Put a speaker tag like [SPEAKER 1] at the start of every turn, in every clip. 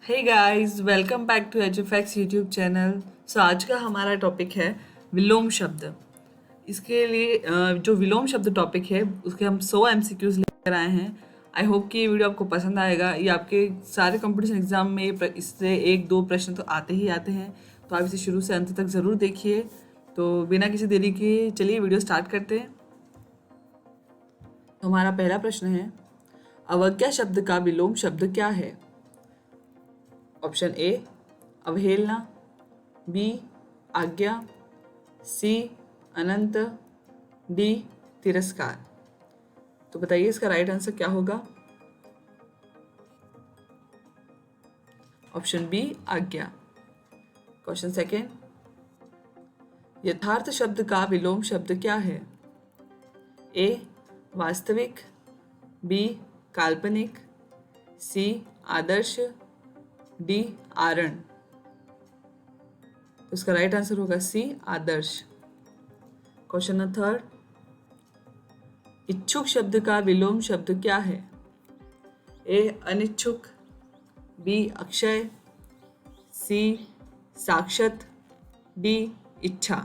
[SPEAKER 1] Hey guys, welcome back to Edufax YouTube channel. So आज का हमारा टॉपिक है विलोम शब्द। इसके लिए जो विलोम शब्द टॉपिक है उसके हम 100 एमसीक्यूज लेकर आए हैं। आई होप कि ये वीडियो आपको पसंद आएगा। ये आपके सारे कंपटीशन एग्जाम में इससे एक दो प्रश्न तो आते ही आते हैं, तो आप इसे शुरू से अंत तक ज़रूर देखिए। तो बिना किसी देरी के चलिए वीडियो स्टार्ट करते हैं। तो हमारा पहला प्रश्न है, अवज्ञा शब्द का विलोम शब्द क्या है? ऑप्शन ए अवहेलना, बी आज्ञा, सी अनंत, डी तिरस्कार। तो बताइए इसका राइट आंसर क्या होगा? ऑप्शन बी आज्ञा। क्वेश्चन सेकेंड, यथार्थ शब्द का विलोम शब्द क्या है? ए वास्तविक, बी काल्पनिक, सी आदर्श, डी आरण। तो इसका राइट आंसर होगा सी आदर्श। क्वेश्चन नंबर थर्ड, इच्छुक शब्द का विलोम शब्द क्या है? ए अनिच्छुक, बी अक्षय, सी साक्षत, डी इच्छा।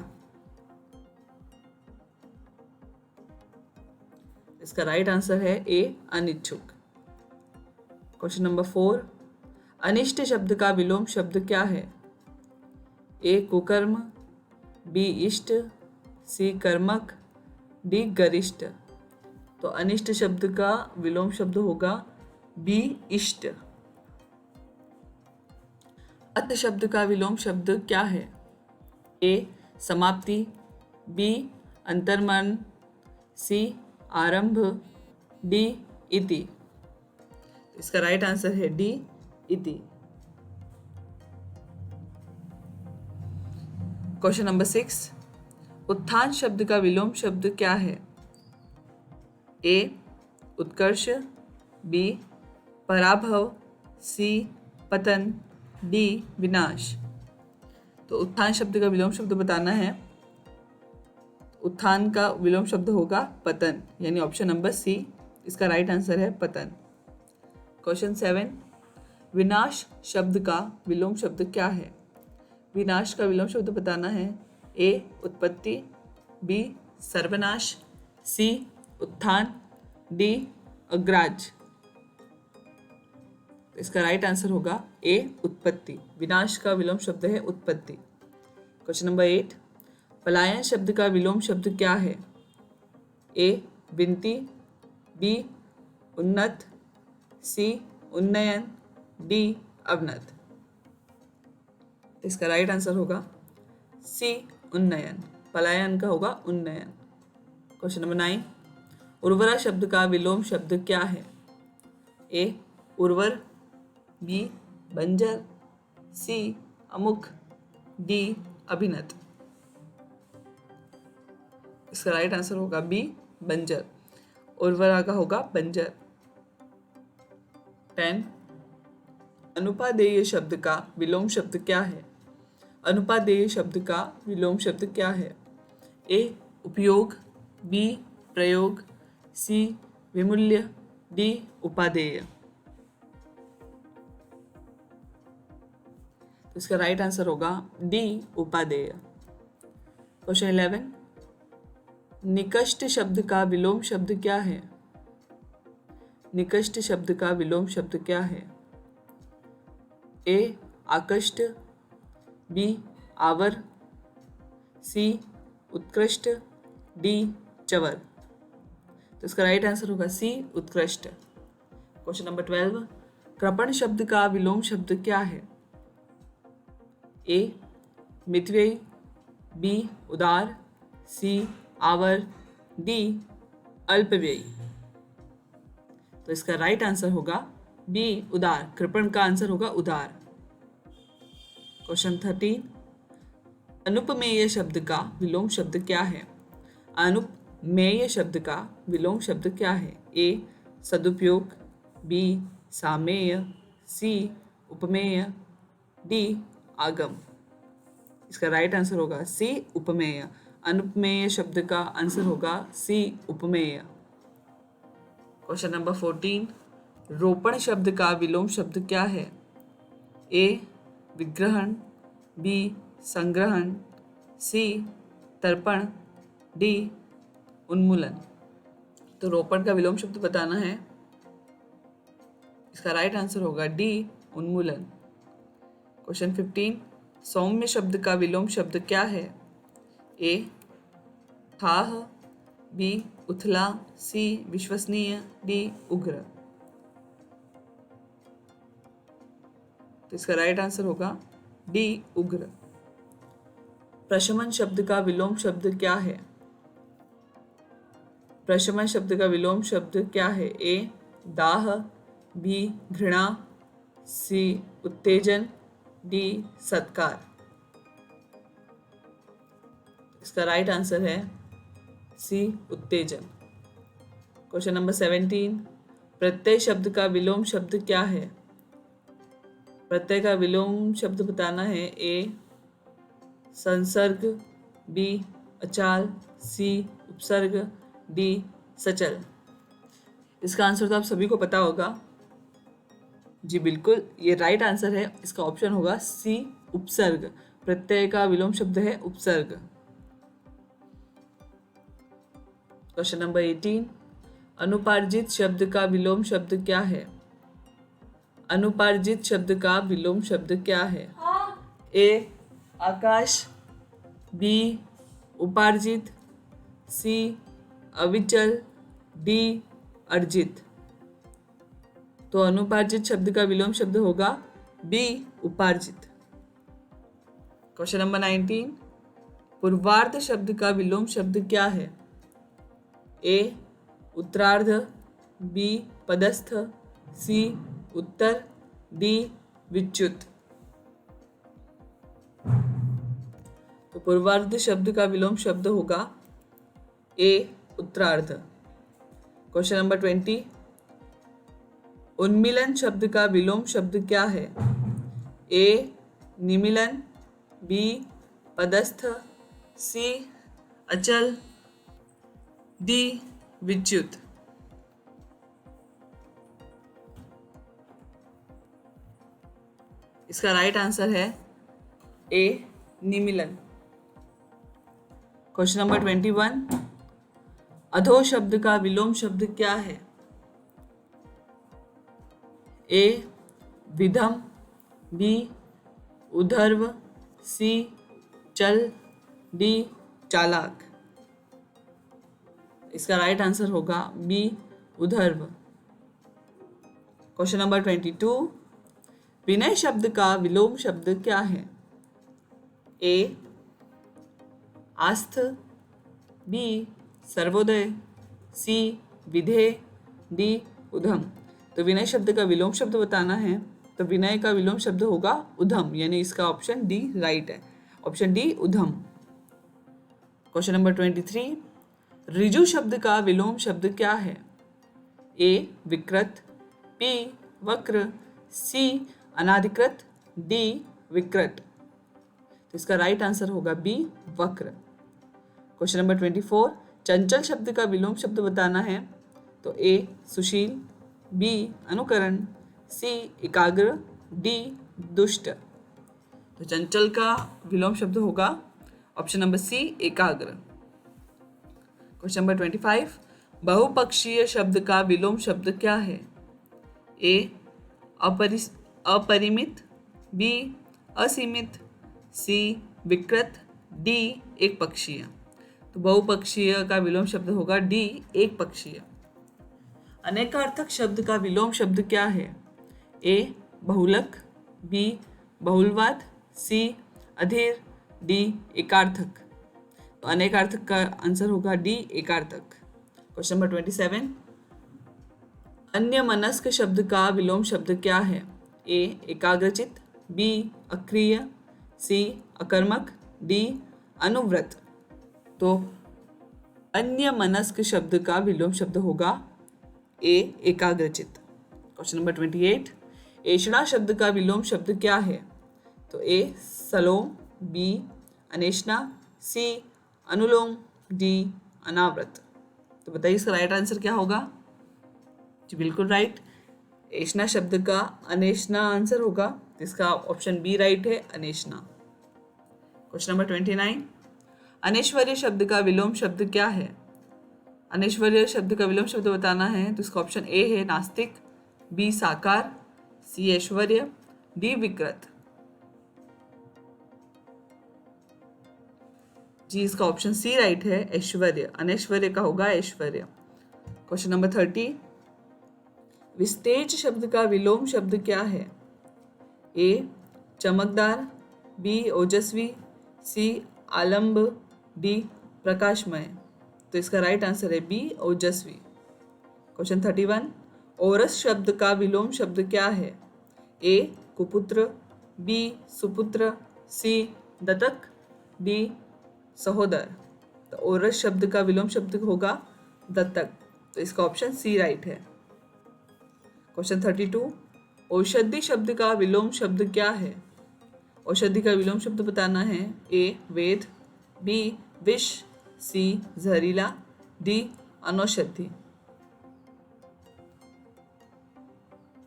[SPEAKER 1] इसका राइट आंसर है ए अनिच्छुक। क्वेश्चन नंबर फोर, अनिष्ट शब्द का विलोम शब्द क्या है? ए कुकर्म, बी इष्ट, सी कर्मक, डी गरिष्ठ। तो अनिष्ट शब्द का विलोम शब्द होगा बी इष्ट। अत शब्द का विलोम शब्द क्या है? ए समाप्ति, बी अंतर्मन, सी आरंभ, डी इति। इसका राइट आंसर है डी इति। क्वेश्चन नंबर 6, उत्थान शब्द का विलोम शब्द क्या है? ए उत्कर्ष, बी पराभव, सी पतन, डी विनाश। तो उत्थान शब्द का विलोम शब्द बताना है। उत्थान का विलोम शब्द होगा पतन, यानी ऑप्शन नंबर सी इसका राइट आंसर है पतन। क्वेश्चन 7, विनाश शब्द का विलोम शब्द क्या है? विनाश का विलोम शब्द बताना है। ए उत्पत्ति, बी सर्वनाश, सी उत्थान, डी अग्राज। इसका राइट आंसर होगा ए उत्पत्ति। विनाश का विलोम शब्द है उत्पत्ति। क्वेश्चन नंबर 8, पलायन शब्द का विलोम शब्द क्या है? ए विनती, बी उन्नत, सी उन्नयन, डी अवनत। इसका राइट आंसर होगा सी उन्नयन। पलायन का होगा उन्नयन। क्वेश्चन नंबर 9, उर्वरा शब्द का विलोम शब्द क्या है? ए उर्वर, बी बंजर, सी अमुख, डी अभिनत। इसका राइट आंसर होगा बी बंजर। उर्वरा का होगा बंजर। 10, अनुपादेय शब्द का विलोम शब्द क्या है? अनुपादेय शब्द का विलोम शब्द क्या है? ए उपयोग, बी प्रयोग, सी विमूल्य, डी उपादेय। इसका राइट आंसर होगा डी उपादेय। क्वेश्चन 11, निकष्ट शब्द का विलोम शब्द क्या है? निकष्ट शब्द का विलोम शब्द क्या है? ए आकष्ट, बी आवर, सी उत्कृष्ट, डी चवर। तो इसका राइट आंसर होगा सी उत्कृष्ट। क्वेश्चन नंबर 12, कृपण शब्द का विलोम शब्द क्या है? ए मितव्ययी, बी उदार, सी आवर, डी अल्पव्ययी। तो इसका राइट आंसर होगा बी उदार। कृपण का आंसर होगा उदार। क्वेश्चन 13, अनुपमेय शब्द का विलोम शब्द क्या है? अनुपमेय शब्द का विलोम शब्द क्या है? ए सदुपयोग, बी सामेय, सी उपमेय, डी आगम। इसका राइट आंसर होगा सी उपमेय। अनुपमेय शब्द का आंसर होगा सी उपमेय। क्वेश्चन नंबर 14, रोपण शब्द का विलोम शब्द क्या है? ए विग्रहण, बी संग्रहण, सी तर्पण, डी उन्मूलन। तो रोपण का विलोम शब्द बताना है, इसका राइट आंसर होगा डी उन्मूलन। क्वेश्चन 15, सौम्य शब्द का विलोम शब्द क्या है? ए ठाह, बी उथला, सी विश्वसनीय, डी उग्र। तो इसका राइट आंसर होगा डी उग्र। प्रशमन शब्द का विलोम शब्द क्या है? प्रशमन शब्द का विलोम शब्द क्या है? ए दाह, बी घृणा, सी उत्तेजन, डी सत्कार। इसका राइट आंसर है सी उत्तेजन। क्वेश्चन नंबर 17, प्रत्यय शब्द का विलोम शब्द क्या है? प्रत्यय का विलोम शब्द बताना है। ए संसर्ग, बी अचाल, सी उपसर्ग, डी सचल। इसका आंसर तो आप सभी को पता होगा। जी बिल्कुल, ये राइट आंसर है। इसका ऑप्शन होगा सी उपसर्ग। प्रत्यय का विलोम शब्द है उपसर्ग। क्वेश्चन नंबर 18, अनुपार्जित शब्द का विलोम शब्द क्या है? अनुपार्जित शब्द का विलोम शब्द क्या है? ए आकाश, बी उपार्जित, सी अविचल, डी अर्जित। तो अनुपार्जित शब्द का विलोम शब्द होगा बी उपार्जित। क्वेश्चन नंबर 19, पूर्वार्ध शब्द का विलोम शब्द क्या है? ए उत्तरार्ध, बी पदस्थ, सी उत्तर, डी विच्युत। तो पूर्वार्ध शब्द का विलोम शब्द होगा ए उत्तरार्ध। क्वेश्चन नंबर 20, उन्मीलन शब्द का विलोम शब्द क्या है? ए निमीलन, बी पदस्थ, सी अचल, डी विच्युत। इसका राइट आंसर है ए निमीलन। क्वेश्चन नंबर 21, अधो शब्द का विलोम शब्द क्या है? ए विधम, बी उधर्व, सी चल, डी चालाक। इसका राइट आंसर होगा बी उधर्व। क्वेश्चन नंबर 22, विनय शब्द का विलोम शब्द क्या है? ए आस्थ, बी सर्वोदय, सी विधेय, डी उधम। तो विनय शब्द का विलोम शब्द बताना है, तो विनय का विलोम शब्द होगा उधम, यानी इसका ऑप्शन डी राइट है। ऑप्शन डी उधम। क्वेश्चन नंबर 23, ऋजु शब्द का विलोम शब्द क्या है? ए विकृत, बी वक्र, सी अनाधिकृत, डी विकृत। तो इसका राइट आंसर होगा बी वक्र। क्वेश्चन नंबर 24, चंचल शब्द का विलोम शब्द बताना है, तो ए सुशील, बी अनुकरण, सी एकाग्र, डी दुष्ट। तो चंचल का विलोम शब्द होगा ऑप्शन नंबर सी एकाग्र। क्वेश्चन नंबर 25, बहुपक्षीय शब्द का विलोम शब्द क्या है? ए अपरिमित, बी असीमित, सी विकृत, डी एक पक्षीय। तो बहुपक्षीय का विलोम शब्द होगा डी एक पक्षीय। अनेकार्थक शब्द का विलोम शब्द क्या है? ए बहुलक, बी बहुलवाद, सी अधीर, डी एकार्थक। तो अनेकार्थक का आंसर होगा डी एकार्थक। क्वेश्चन नंबर 27, अन्य मनस्क शब्द का विलोम शब्द क्या है? ए एकाग्रचित, बी अक्रिय, सी अकर्मक, डी अनुव्रत। तो अन्य मनस्क शब्द का विलोम शब्द होगा ए एकाग्रचित। क्वेश्चन नंबर 28, ऐषणा शब्द का विलोम शब्द क्या है? तो ए सलोम, बी अनेषणा, सी अनुलोम, डी अनाव्रत। तो बताइए इसका राइट आंसर क्या होगा? जी बिल्कुल राइट, ऐषणा शब्द का अनेषणा आंसर होगा। इसका ऑप्शन बी राइट है, अनेशना। क्वेश्चन नंबर 29, अनेश्वरी शब्द का विलोम शब्द क्या है? अनेश्वरी शब्द का विलोम शब्द बताना है तो इसका ऑप्शन ए है नास्तिक, बी साकार, सी ऐश्वर्य, डी विकृत। जी इसका ऑप्शन सी राइट है, ऐश्वर्य। अनैश्वर्य का होगा ऐश्वर्य। क्वेश्चन नंबर 30, विस्तेज शब्द का विलोम शब्द क्या है? ए चमकदार, बी ओजस्वी, सी आलंब, डी प्रकाशमय। तो इसका राइट आंसर है बी ओजस्वी। क्वेश्चन 31, औरस शब्द का विलोम शब्द क्या है? ए कुपुत्र, बी सुपुत्र, सी दत्तक, डी सहोदर। तो औरस शब्द का विलोम शब्द होगा दत्तक। तो इसका ऑप्शन सी राइट है। क्वेश्चन 32, औषधि शब्द का विलोम शब्द क्या है? औषधि का विलोम शब्द बताना है। ए वेद, बी विष, सी जहरीला, डी अनौषधि।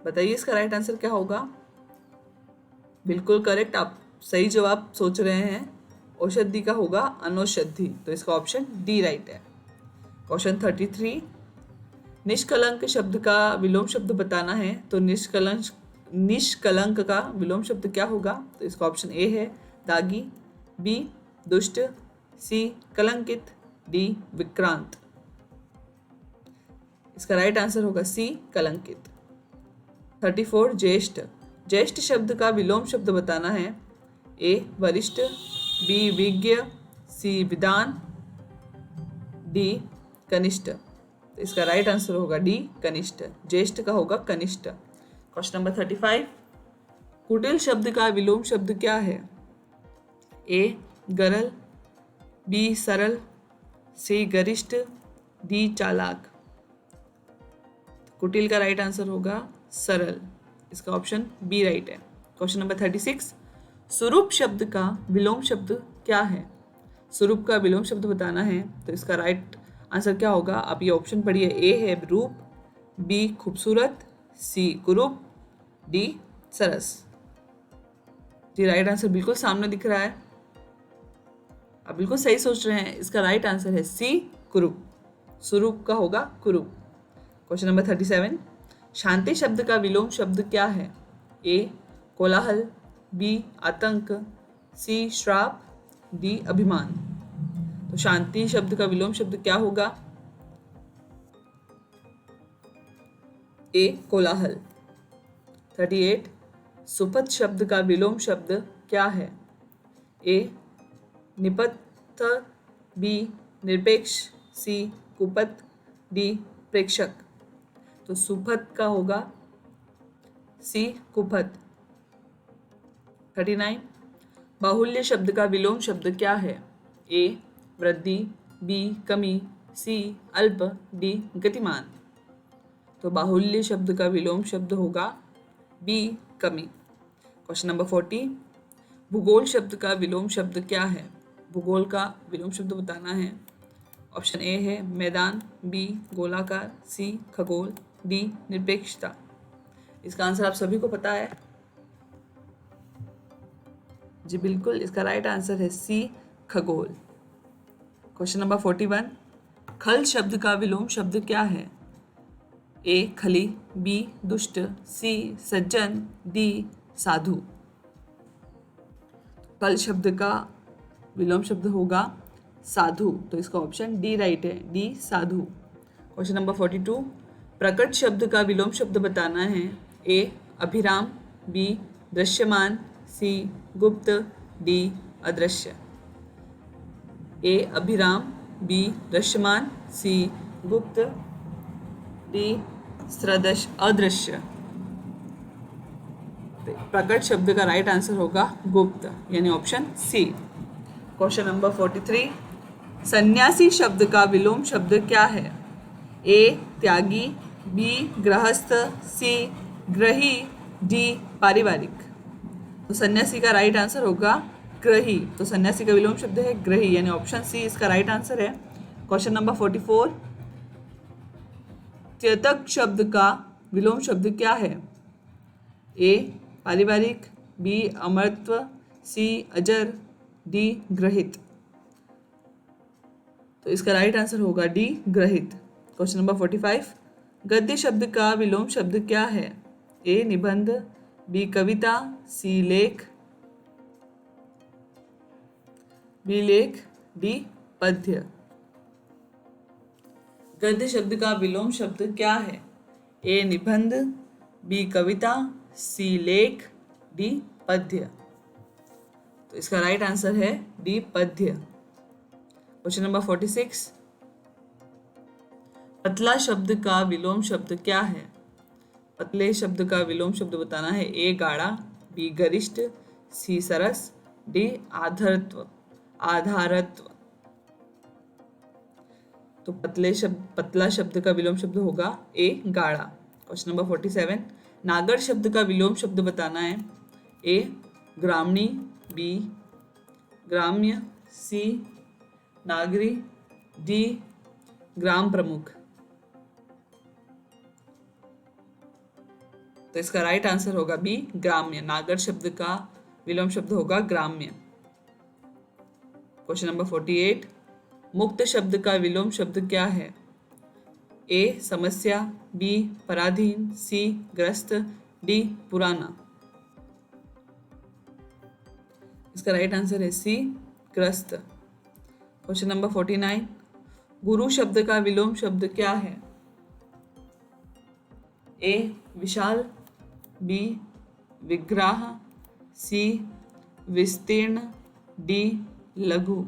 [SPEAKER 1] बताइए इसका राइट आंसर क्या होगा? बिल्कुल करेक्ट, आप सही जवाब सोच रहे हैं। औषधि का होगा अनौषधि। तो इसका ऑप्शन डी राइट है। क्वेश्चन 33, निष्कलंक शब्द का विलोम शब्द बताना है तो निष्कलंक का विलोम शब्द क्या होगा? तो इसका ऑप्शन ए है दागी, बी दुष्ट, सी कलंकित, डी विक्रांत। इसका राइट आंसर होगा सी कलंकित। 34, ज्येष्ठ। ज्येष्ठ शब्द का विलोम शब्द बताना है। ए वरिष्ठ, बी विज्ञ, सी विद्वान, डी कनिष्ठ। तो इसका राइट आंसर होगा डी कनिष्ठ। ज्येष्ठ का होगा कनिष्ठ। क्वेश्चन नंबर 35, कुटिल शब्द का विलोम शब्द क्या है? ए गरल, बी सरल, सी गरिष्ठ, डी चालाक। कुटिल का राइट आंसर होगा सरल। इसका ऑप्शन बी राइट है। क्वेश्चन नंबर 36, स्वरूप शब्द का विलोम शब्द क्या है? स्वरूप का विलोम शब्द बताना है तो इसका राइट आंसर क्या होगा? आप ये ऑप्शन पढ़िए। ए है रूप, बी खूबसूरत, सी कुरूप, डी सरस। जी राइट आंसर बिल्कुल सामने दिख रहा है, आप बिल्कुल सही सोच रहे हैं। इसका राइट आंसर है सी कुरूप। स्वरूप का होगा कुरूप। क्वेश्चन नंबर 37, शांति शब्द का विलोम शब्द क्या है? ए कोलाहल, बी आतंक, सी श्राप, डी अभिमान। तो शांति शब्द का विलोम शब्द क्या होगा? ए कोलाहल। 38, सुपथ शब्द का विलोम शब्द क्या है? ए निपथ, बी निरपेक्ष, सी कुपथ, डी प्रेक्षक। तो सुपथ का होगा सी कुपथ। 39, बाहुल्य शब्द का विलोम शब्द क्या है? ए वृद्धि, बी कमी, सी अल्प, डी गतिमान। तो बाहुल्य शब्द का विलोम शब्द होगा बी कमी। क्वेश्चन नंबर 40, भूगोल शब्द का विलोम शब्द क्या है? भूगोल का विलोम शब्द बताना है। ऑप्शन ए है मैदान, बी गोलाकार, सी खगोल, डी निरपेक्षता। इसका आंसर आप सभी को पता है। जी बिल्कुल, इसका राइट आंसर है सी खगोल। क्वेश्चन नंबर 41, खल शब्द का विलोम शब्द क्या है? ए खली, बी दुष्ट, सी सज्जन, डी साधु। खल शब्द का विलोम शब्द होगा साधु। तो इसका ऑप्शन डी राइट है, डी साधु। क्वेश्चन नंबर 42, प्रकट शब्द का विलोम शब्द बताना है। ए अभिराम, बी दृश्यमान, सी गुप्त, डी अदृश्य। ए अभिराम, बी दृश्यमान, सी गुप्त, डी अदृश्य। प्रकट शब्द का राइट आंसर होगा गुप्त, यानी ऑप्शन सी। क्वेश्चन नंबर 43, सन्यासी शब्द का विलोम शब्द क्या है? ए त्यागी, बी गृहस्थ, सी ग्रही, डी पारिवारिक। तो सन्यासी का राइट आंसर होगा ग्रही। तो सन्यासी का विलोम शब्द है ग्रही, यानी ऑप्शन सी इसका राइट आंसर है। क्वेश्चन नंबर 44, त्यतक शब्द का विलोम शब्द क्या है? ए पारिवारिक, बी अमरत्व, सी अजर, डी ग्रहित। तो इसका राइट आंसर होगा डी ग्रहित। क्वेश्चन नंबर 45, गद्य शब्द का विलोम शब्द क्या है? ए निबंध, बी कविता, सी लेख, बी लेख, डी पद्य। गद्य शब्द का विलोम शब्द क्या है? ए निबंध, बी कविता, सी लेख, डी पद्य। तो इसका राइट आंसर है डी पद्य। क्वेश्चन नंबर 46, पतला शब्द का विलोम शब्द क्या है? पतले शब्द का विलोम शब्द बताना है। ए गाढ़ा, बी गरिष्ठ, सी सरस, डी आधारत्व। तो पतला शब्द का विलोम शब्द होगा ए गाढ़ा। क्वेश्चन नंबर 47, नागर शब्द का विलोम शब्द बताना है। ए ग्रामणी, बी ग्राम्य, सी नागरी, डी ग्राम प्रमुख। तो इसका राइट आंसर होगा बी ग्राम्य। नागर शब्द का विलोम शब्द होगा ग्राम्य। क्वेश्चन नंबर 48, मुक्त शब्द का विलोम शब्द क्या है? ए समस्या, बी पराधीन, सी ग्रस्त, डी पुराना। इसका राइट आंसर है सी ग्रस्त। क्वेश्चन नंबर 49, गुरु शब्द का विलोम शब्द क्या है? ए विशाल, बी विग्राह, सी विस्तीर्ण, डी लघु।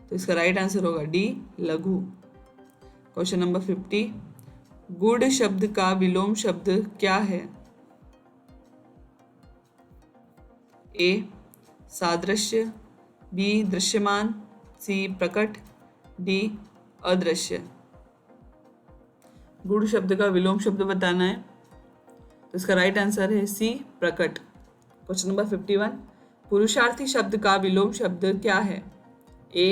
[SPEAKER 1] तो इसका राइट आंसर होगा डी लघु। क्वेश्चन नंबर 50, गुड़ शब्द का विलोम शब्द क्या है? ए सादृश्य, बी दृश्यमान, सी प्रकट, डी अदृश्य। गुड़ शब्द का विलोम शब्द बताना है। तो इसका राइट आंसर है सी प्रकट। क्वेश्चन नंबर 51, पुरुषार्थी शब्द का विलोम शब्द क्या है? ए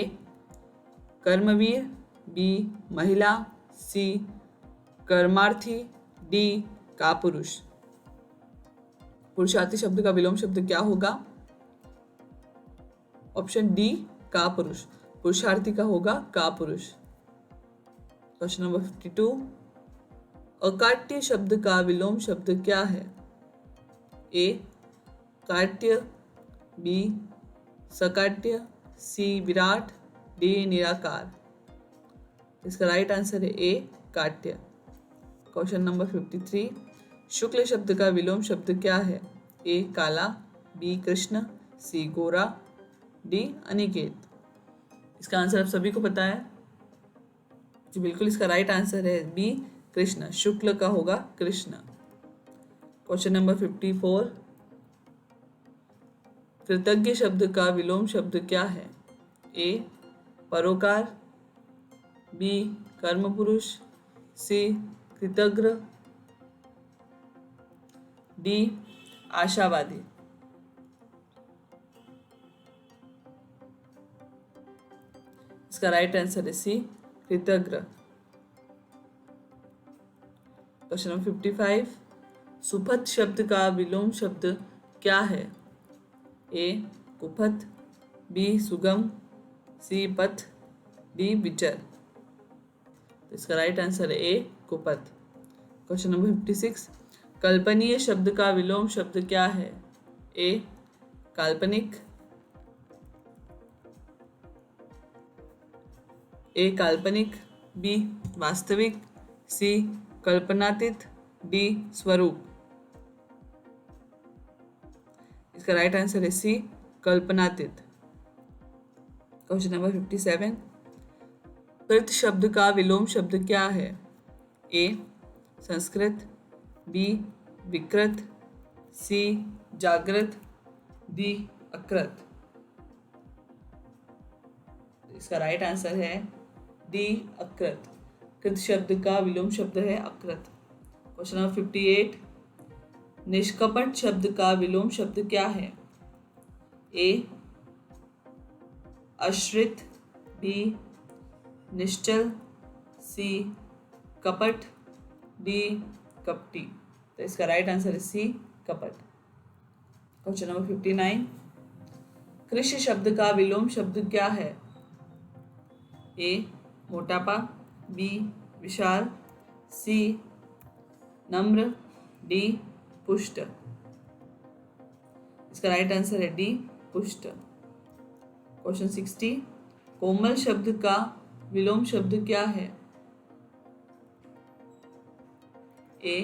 [SPEAKER 1] कर्मवीर, बी महिला, सी कर्मार्थी, डी कापुरुष। पुरुषार्थी शब्द का विलोम शब्द क्या होगा? Option D कापुरुष। पुरुषार्थी का होगा कापुरुष। क्वेश्चन नंबर 52, अकाट्य शब्द का विलोम शब्द क्या है? ए काट्य, बी सकाट्य, सी विराट, डी निराकार। इसका राइट आंसर है ए काट्य। क्वेश्चन नंबर 53, शुक्ल शब्द का विलोम शब्द क्या है? ए काला, बी कृष्ण, सी गोरा, डी अनिकेत। इसका आंसर आप सभी को पता है जी, बिल्कुल इसका राइट आंसर है बी कृष्ण। शुक्ल का होगा कृष्ण। क्वेश्चन नंबर 54, कृतज्ञ शब्द का विलोम शब्द क्या है? ए परोकार, बी कर्म पुरुष, सी कृतज्ञ, डी आशावादी। इसका राइट आंसर है सी कृतज्ञ। क्वेश्चन नंबर 55, सुपथ शब्द का विलोम शब्द क्या है? ए कुपथ, बी सुगम, सी पथ, डी विचर। तो इसका राइट आंसर है ए कुपथ। क्वेश्चन नंबर 56, कल्पनीय शब्द का विलोम शब्द क्या है? ए काल्पनिक, ए काल्पनिक, बी वास्तविक, सी कल्पनातीत, डी स्वरूप। इसका राइट आंसर है सी कल्पनातीत। क्वेश्चन नंबर 57, कृत शब्द का विलोम शब्द क्या है? ए संस्कृत, बी विकृत, सी जागृत, डी अकृत। इसका राइट आंसर है डी अकृत। कृत शब्द का विलोम शब्द है अकृत। क्वेश्चन नंबर 58, निष्कपट शब्द का विलोम शब्द क्या है? ए आश्रित, बी निश्चल, सी कपट, डी कपटी। तो इसका राइट आंसर है सी कपट। क्वेश्चन नंबर 59, कृषि शब्द का विलोम शब्द क्या है? ए मोटापा, बी विशाल, सी नम्र, डी पुष्ट। इसका राइट आंसर है डी पुष्ट। क्वेश्चन 60, कोमल शब्द का विलोम शब्द क्या है? ए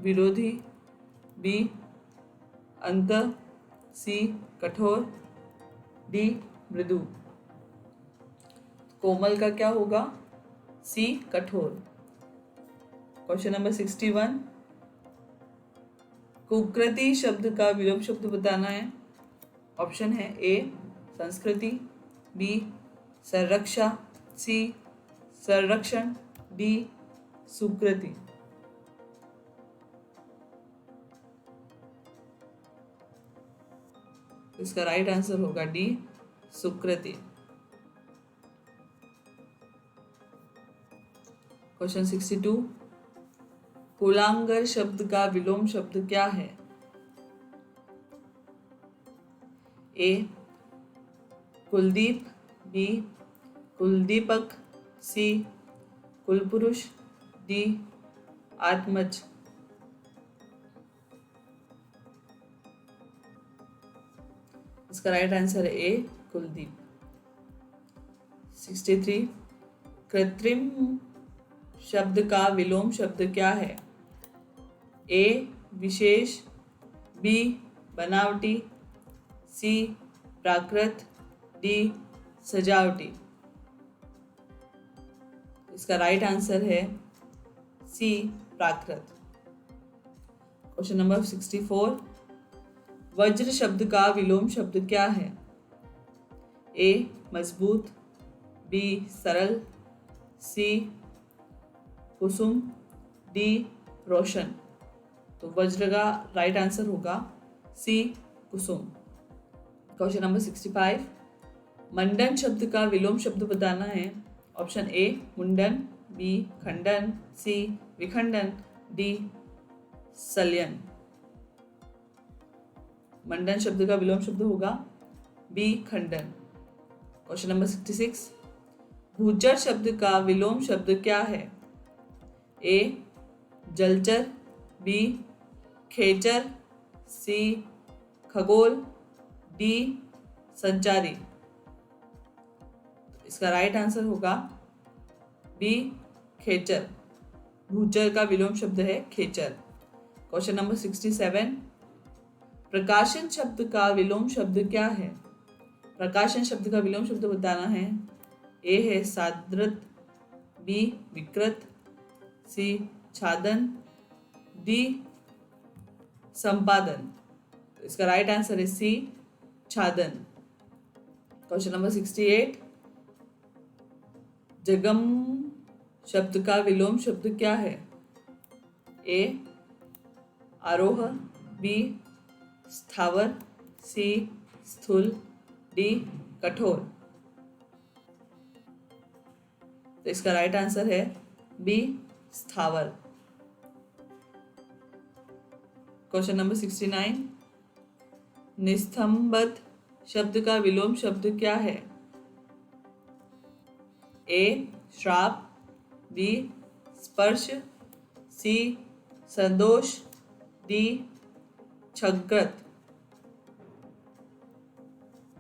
[SPEAKER 1] विरोधी, बी अंत, सी कठोर, डी मृदु। कोमल का क्या होगा? सी कठोर। क्वेश्चन नंबर 61, कुकृति शब्द का विलोम शब्द बताना है। ऑप्शन है ए संस्कृति, बी संरक्षा, सी संरक्षण, डी सुकृति। इसका राइट आंसर होगा डी सुकृति। क्वेश्चन 62, कुलांगर शब्द का विलोम शब्द क्या है? ए कुलदीप, बी कुलदीपक, सी कुलपुरुष, डी आत्मज। इसका राइट आंसर है ए कुलदीप। 63, कृत्रिम शब्द का विलोम शब्द क्या है? ए विशेष, बी बनावटी, सी प्राकृत, डी सजावटी। इसका राइट आंसर है सी प्राकृत। क्वेश्चन नंबर 64, वज्र शब्द का विलोम शब्द क्या है? ए मजबूत, बी सरल, सी कुसुम, डी रोशन। तो वज्र का राइट आंसर होगा सी कुसुम। क्वेश्चन नंबर 65, मंडन शब्द का विलोम शब्द बताना है। ऑप्शन ए मुंडन, बी खंडन, सी विखंडन, डी सल्यन। मंडन शब्द का विलोम शब्द होगा बी खंडन। क्वेश्चन नंबर 66, भूचर शब्द का विलोम शब्द क्या है? ए जलचर, बी खेचर, सी खगोल, डी संचारी। इसका राइट आंसर होगा बी खेचर। भूचर का विलोम शब्द है खेचर। क्वेश्चन नंबर 67, प्रकाशन शब्द का विलोम शब्द क्या है? प्रकाशन शब्द का विलोम शब्द बताना है। ए है साद्रत, बी विकृत, सी छादन, डी संपादन। इसका राइट आंसर है सी छादन। क्वेश्चन नंबर 68, जगम शब्द का विलोम शब्द क्या है? ए आरोह, बी स्थावर, सी स्थूल, डी कठोर। तो इसका राइट आंसर है बी स्थावर। क्वेश्चन नंबर 69, निस्तंभत शब्द का विलोम शब्द क्या है? ए श्राप, बी स्पर्श, सी संदोष, डी छंकृत।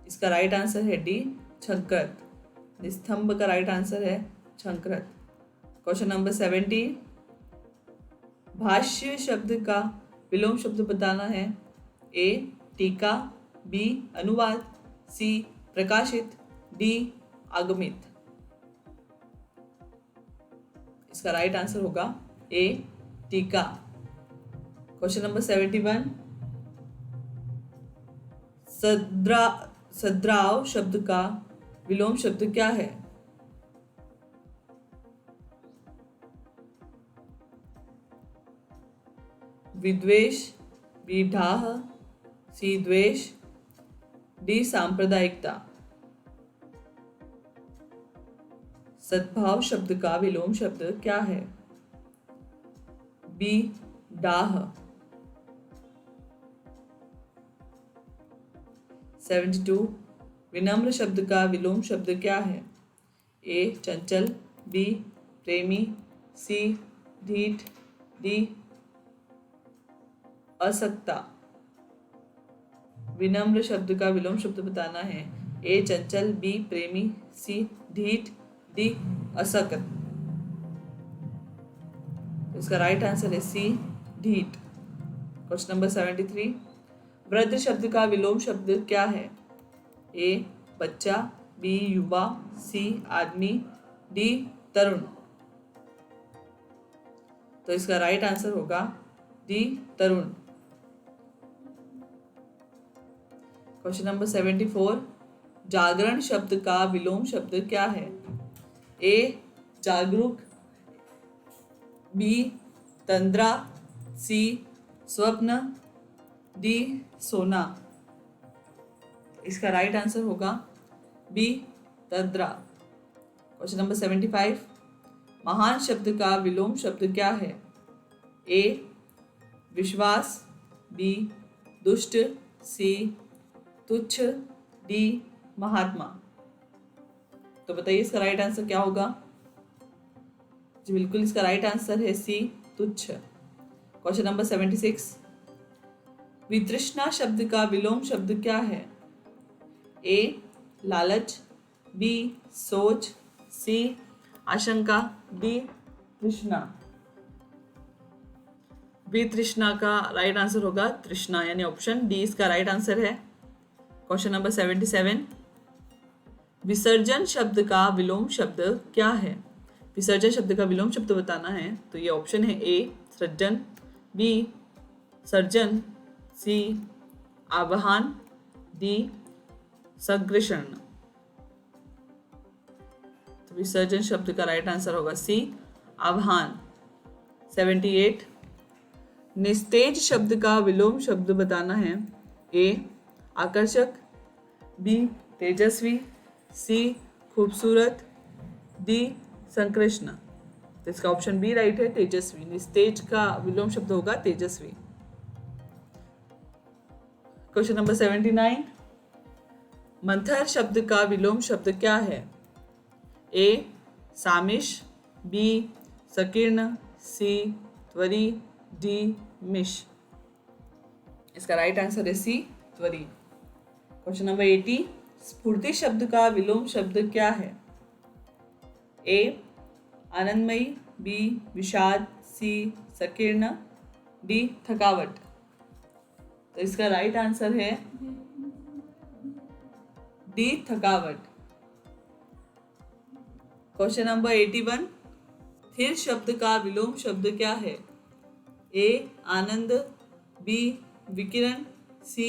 [SPEAKER 1] इसका राइट आंसर है डी छंकृत। निस्तंभ का राइट आंसर है छंकृत। क्वेश्चन नंबर 70, भाष्य शब्द का विलोम शब्द बताना है। ए टीका, बी अनुवाद, सी प्रकाशित, डी आगमित। इसका राइट आंसर होगा ए टीका। क्वेश्चन नंबर 71, सद्राव शब्द का विलोम शब्द क्या है? विद्वेष, बी ढाह, सी द्वेष, डी सांप्रदायिकता। सद्भाव शब्द का विलोम शब्द क्या है? बी डाह। 72 विनम्र शब्द का विलोम शब्द क्या है? ए चंचल, बी प्रेमी, सी ढीठ, डी असक्ता। विनम्र शब्द का विलोम शब्द बताना है। ए चंचल, बी प्रेमी, सी ढीठ, डी असक्त। इसका राइट आंसर है सी ढीठ। क्वेश्चन नंबर 73 वृद्ध शब्द का विलोम शब्द क्या है? ए बच्चा, बी युवा, सी आदमी, डी तरुण। तो इसका राइट आंसर होगा डी तरुण। क्वेश्चन नंबर 74 जागरण शब्द का विलोम शब्द क्या है? ए जागरूक, बी तंद्रा, सी स्वप्न, डी सोना। इसका राइट आंसर होगा बी तंद्रा। क्वेश्चन नंबर 75 महान शब्द का विलोम शब्द क्या है? ए विश्वास, बी दुष्ट, सी तुच्छ, डी महात्मा। तो बताइए इसका राइट आंसर क्या होगा? जी बिल्कुल, इसका राइट आंसर है सी तुच्छ। क्वेश्चन नंबर 76 वितृष्णा शब्द का विलोम शब्द क्या है? ए लालच, बी सोच, सी आशंका, डी तृष्णा। वितृष्णा का राइट आंसर होगा तृष्णा, यानी ऑप्शन डी इसका राइट आंसर है। क्वेश्चन नंबर 77 विसर्जन शब्द का विलोम शब्द क्या है? विसर्जन शब्द का विलोम शब्द बताना है तो ये ऑप्शन है। ए सृजन, बी सर्जन, सी आवाहन, डी संग्रषण। तो विसर्जन शब्द का राइट आंसर होगा सी आवाहन। 78 निस्तेज शब्द का विलोम शब्द बताना है। ए आकर्षक, बी तेजस्वी, सी खूबसूरत, डी संकृष्ण। तो इसका ऑप्शन बी राइट है, तेजस्वी। निस्तेज का विलोम शब्द होगा तेजस्वी। क्वेश्चन नंबर 79 मंथर शब्द का विलोम शब्द क्या है? ए सामिश, बी संकीर्ण, सी त्वरी, डी मिश। इसका राइट आंसर है सी त्वरी। क्वेश्चन नंबर 80 स्फूर्ति शब्द का विलोम शब्द क्या है? ए आनंदमयी, बी विषाद, सी संकीर्ण, डी थकावट। तो इसका राइट आंसर है डी थकावट। क्वेश्चन नंबर 81 स्थिर शब्द का विलोम शब्द क्या है? ए आनंद, बी विकिरण, सी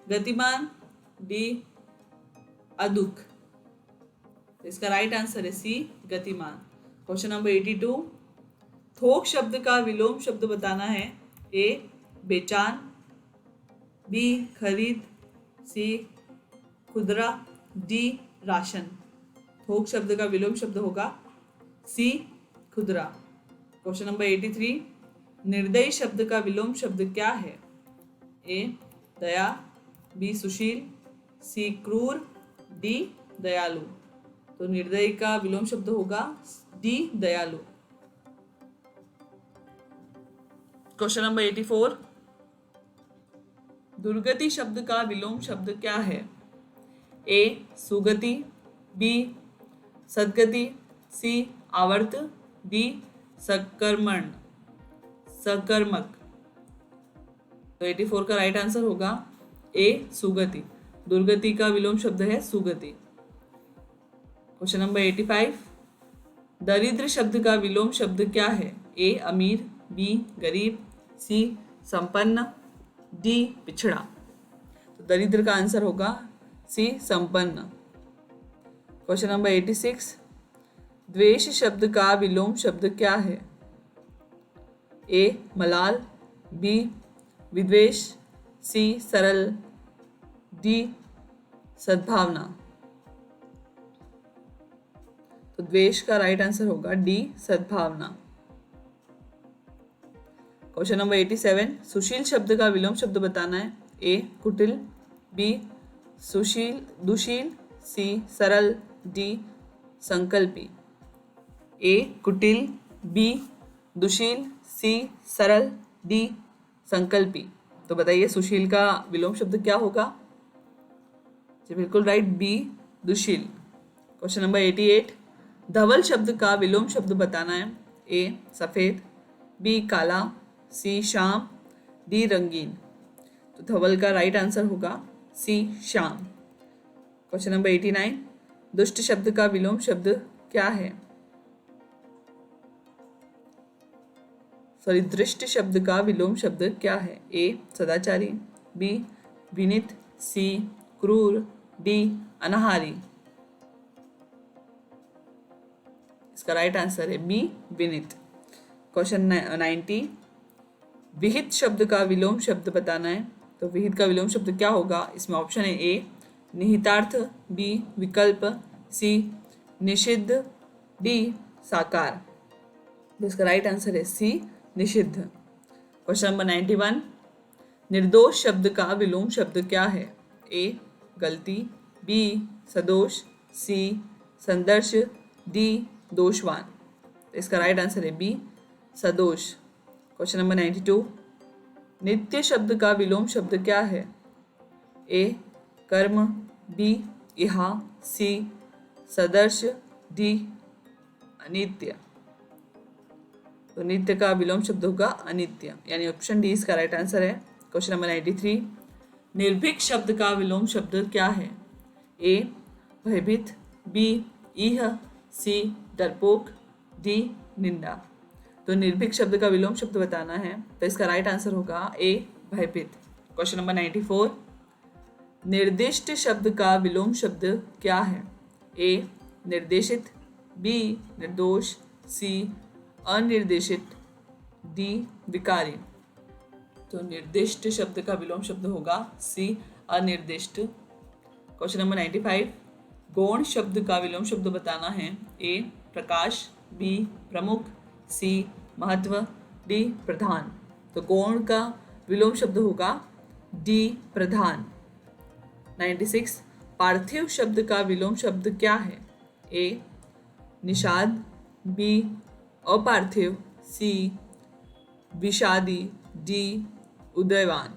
[SPEAKER 1] गतिमान, डी अदुख। इसका राइट आंसर है सी गतिमान। क्वेश्चन नंबर 82 थोक शब्द का विलोम शब्द बताना है। ए बेचान, बी खरीद, सी खुदरा, डी राशन। थोक शब्द का विलोम शब्द होगा सी खुदरा। क्वेश्चन नंबर 83 निर्दयी शब्द का विलोम शब्द क्या है? ए दया, बी सुशील, सी क्रूर, डी दयालु। तो निर्दयी का विलोम शब्द होगा डी दयालु। क्वेश्चन नंबर 84 दुर्गति शब्द का विलोम शब्द क्या है? ए सुगति, बी सद्गति, सी आवर्त, डी सकर्मण सकर्मक। तो 84 का राइट आंसर होगा ए सुगति। दुर्गति का विलोम शब्द है सुगति। क्वेश्चन नंबर 85 दरिद्र शब्द का विलोम शब्द क्या है? ए अमीर, बी गरीब, सी संपन्न, डी पिछड़ा। तो दरिद्र का आंसर होगा सी संपन्न। क्वेश्चन नंबर 86 द्वेष शब्द का विलोम शब्द क्या है? ए मलाल, बी विद्वेष, सी सरल, डी सद्भावना। तो द्वेष का राइट आंसर होगा डी सद्भावना। क्वेश्चन नंबर 87, सुशील शब्द का विलोम शब्द बताना है। ए कुटिल, बी सुशील दुशील, सी सरल, डी संकल्पी। ए कुटिल, बी दुशील, सी सरल, डी संकल्पी। तो बताइए सुशील का विलोम शब्द क्या होगा? जी बिल्कुल राइट, बी दुशील। क्वेश्चन नंबर 88, धवल शब्द का विलोम शब्द बताना है। ए सफेद, बी काला, सी श्याम, डी रंगीन। तो धवल का राइट आंसर होगा सी श्याम। क्वेश्चन नंबर 89, दुष्ट शब्द का विलोम शब्द क्या है? दृष्ट शब्द का विलोम शब्द क्या है? ए सदाचारी, बी विनीत, सी क्रूर, डी अनाहारी। इसका राइट आंसर है बी विनीत। क्वेश्चन 90, विहित शब्द का विलोम शब्द बताना है। तो विहित का विलोम शब्द क्या होगा? इसमें ऑप्शन है ए निहितार्थ, बी विकल्प, सी निषिद्ध, डी साकार। इसका राइट आंसर है सी निषिद्ध। क्वेश्चन नंबर 91, निर्दोष शब्द का विलोम शब्द क्या है? ए गलती, बी सदोष, सी संदर्श, डी दोषवान। इसका राइट आंसर है बी सदोष। क्वेश्चन नंबर 92, नित्य शब्द का विलोम शब्द क्या है? ए कर्म, बी इहा, सी सदर्श, डी अनित्य। तो नित्य का विलोम शब्द होगा अनित्य, यानी ऑप्शन डी इसका राइट आंसर है। क्वेश्चन नंबर 93, निर्भीक शब्द का विलोम शब्द क्या है? ए भयभीत, बी इह, सी डरपोक, डी निंदा। तो निर्भीक शब्द का विलोम शब्द बताना है, तो इसका राइट आंसर होगा ए भयभीत। क्वेश्चन नंबर 94, निर्दिष्ट शब्द का विलोम शब्द क्या है? ए निर्देशित, बी निर्दोष, सी अनिर्देशित, डी विकारी। तो निर्दिष्ट शब्द का विलोम शब्द होगा सी अनिर्दिष्ट। क्वेश्चन नंबर 95, गौण शब्द का विलोम शब्द बताना है। ए प्रकाश, बी प्रमुख, सी महत्व, डी प्रधान। तो गौण का विलोम शब्द होगा डी प्रधान। 96, पार्थिव शब्द का विलोम शब्द क्या है? ए निषाद, बी अपार्थिव, सी विषादी, डी उदयवान।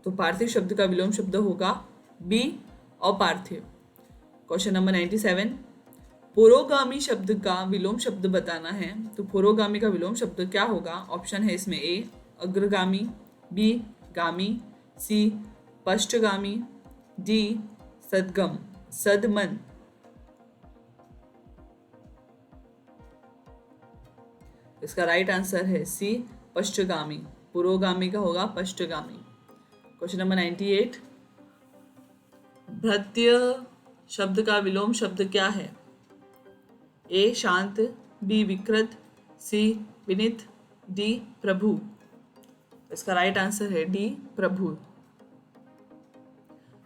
[SPEAKER 1] तो पार्थिव शब्द का विलोम शब्द होगा बी अपार्थिव। क्वेश्चन नंबर 97, पुरोगामी शब्द का विलोम शब्द बताना है। तो पुरोगामी का विलोम शब्द क्या होगा? ऑप्शन है इसमें ए अग्रगामी, बी गामी, सी पश्चगामी, डी सदगम सदमन। इसका राइट आंसर है सी पश्चगामी। पुरोगामी का होगा पश्चगामी। क्वेश्चन नंबर 98, भृत्य शब्द का विलोम शब्द क्या है? ए शांत, बी विकृत, सी विनीत, डी प्रभु। इसका राइट आंसर है डी प्रभु।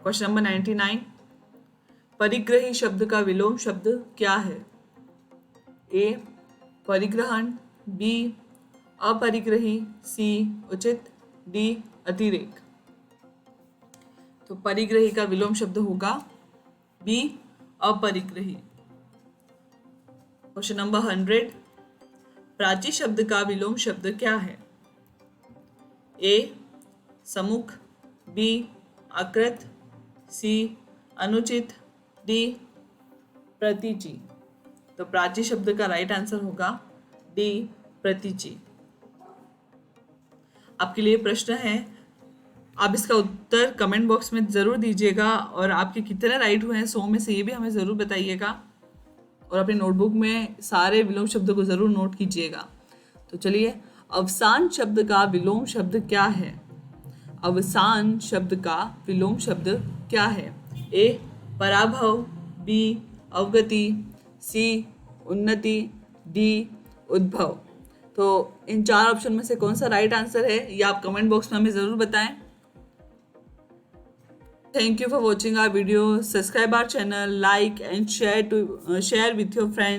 [SPEAKER 1] क्वेश्चन नंबर 99, परिग्रही शब्द का विलोम शब्द क्या है? ए परिग्रहण, बी अपरिग्रही, सी उचित, डी अतिरेक। तो परिग्रही का विलोम शब्द होगा बी अपरिग्रही। क्वेश्चन नंबर 100, प्राची शब्द का विलोम शब्द क्या है? ए समुख, बी अकृत, सी अनुचित, डी प्रतीचि। तो प्राची शब्द का राइट आंसर होगा डी प्रतीचि। आपके लिए प्रश्न है, आप इसका उत्तर कमेंट बॉक्स में ज़रूर दीजिएगा और आपके कितने राइट हुए हैं 100 में से ये भी हमें ज़रूर बताइएगा और अपने नोटबुक में सारे विलोम शब्द को ज़रूर नोट कीजिएगा। तो चलिए, अवसान शब्द का विलोम शब्द क्या है? अवसान शब्द का विलोम शब्द क्या है? ए पराभव, बी अवगति, सी उन्नति, डी उद्भव। तो इन 4 ऑप्शन में से कौन सा राइट आंसर है ये आप कमेंट बॉक्स में हमें ज़रूर बताएं। Thank you for watching our video. Subscribe our channel, like and share with your friends.